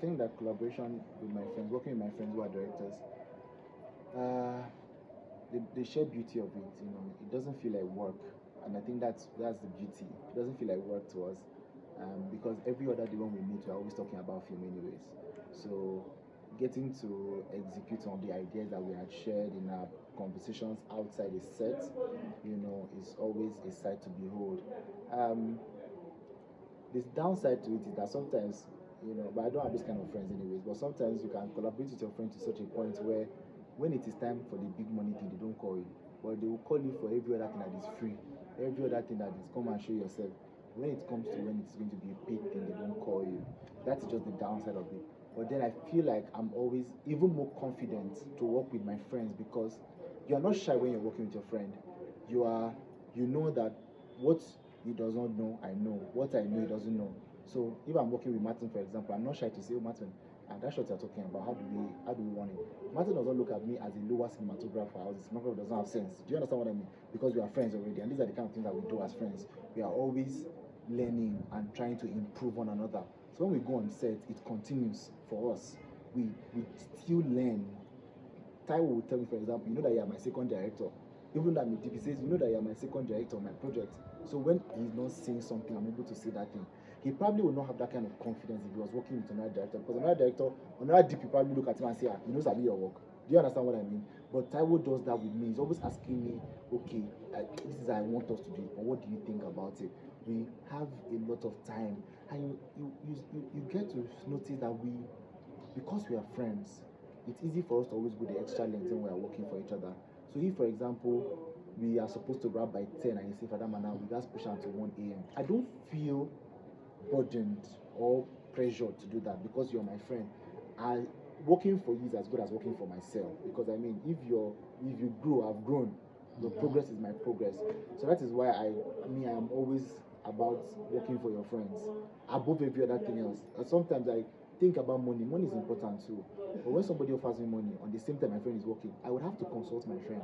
think that collaboration with my friends, working with my friends who are directors, uh, the sheer beauty of it, it doesn't feel like work, and I think that's the beauty. It doesn't feel like work to us, because every other day when we meet, we're always talking about film, anyways. So getting to execute on the ideas that we had shared in our conversations outside the set, is always a sight to behold. Um, this downside to it is that sometimes, but I don't have this kind of friends anyways, but sometimes you can collaborate with your friend to such a point where when it is time for the big money thing, they don't call you. But they will call you for every other thing that is free, every other thing that is come and show yourself. When it comes to when it's going to be a paid thing, they don't call you. That's just the downside of it. But then I feel like I'm always even more confident to work with my friends because you're not shy when you're working with your friend. You are, you know that what he does not know, I know. What I know, he doesn't know. So if I'm working with Martin, for example, I'm not shy to say, oh, Martin, that's what you're talking about. How do we want it? Martin does not look at me as a lower cinematographer, or the cinematographer doesn't have sense. Do you understand what I mean? Because we are friends already, and these are the kind of things that we do as friends. We are always learning and trying to improve one another. So when we go on set, it continues for us. We still learn. Taiwo will tell me, for example, you know that you are my second director. Even though I'm a DP, says, you know that you are my second director on my project. So when he's not saying something, I'm able to say that thing. He probably would not have that kind of confidence if he was working with another director. Because another director, another DP probably look at him and say, he knows I do your work. Do you understand what I mean? But Taiwo does that with me. He's always asking me, okay, this is how I want us to do it, but what do you think about it? We have a lot of time. And you get to notice that because we are friends, it's easy for us to always go the extra length when we are working for each other. So if, for example, we are supposed to wrap by 10 and you say, Fadamana, we just push on to 1 a.m. I don't feel burdened or pressured to do that because you're my friend. I Working for you is as good as working for myself because I mean, if you grow, I've grown. Your progress is my progress. So that is why I am always about working for your friends above every other thing else. And sometimes I think about money. Money is important too. But when somebody offers me money on the same time my friend is working, I would have to consult my friend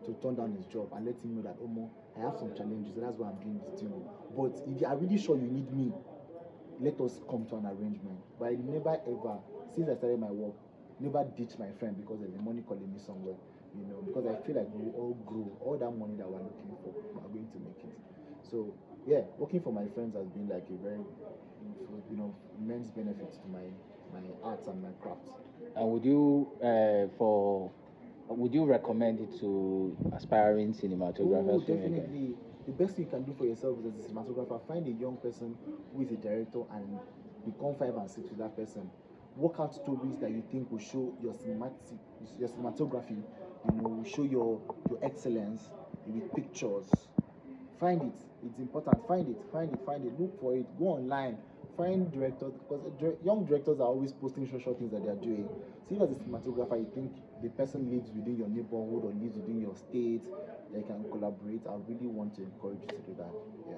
to turn down his job and let him know that, oh, Mo, I have some challenges, so that's why I'm doing this thing. But if you are really sure you need me, let us come to an arrangement. But I never ever, since I started my work, never ditch my friend because there's the money calling me somewhere. Because I feel like we will all grow. All that money that we're looking for, we're going to make it. So yeah, working for my friends has been like a very, immense benefit to my arts and my craft. And would you recommend it to aspiring cinematographers? Oh, definitely. The best thing you can do for yourself is as a cinematographer, find a young person who is a director and become 5 and 6 with that person. Work out stories that you think will show your cinematography, will show your excellence with pictures. Find it. It's important. Find it. Look for it. Go online. Find directors because young directors are always posting short things that they are doing. See, as a cinematographer, you think the person lives within your neighborhood or lives within your state, they can collaborate. I really want to encourage you to do that. Yeah.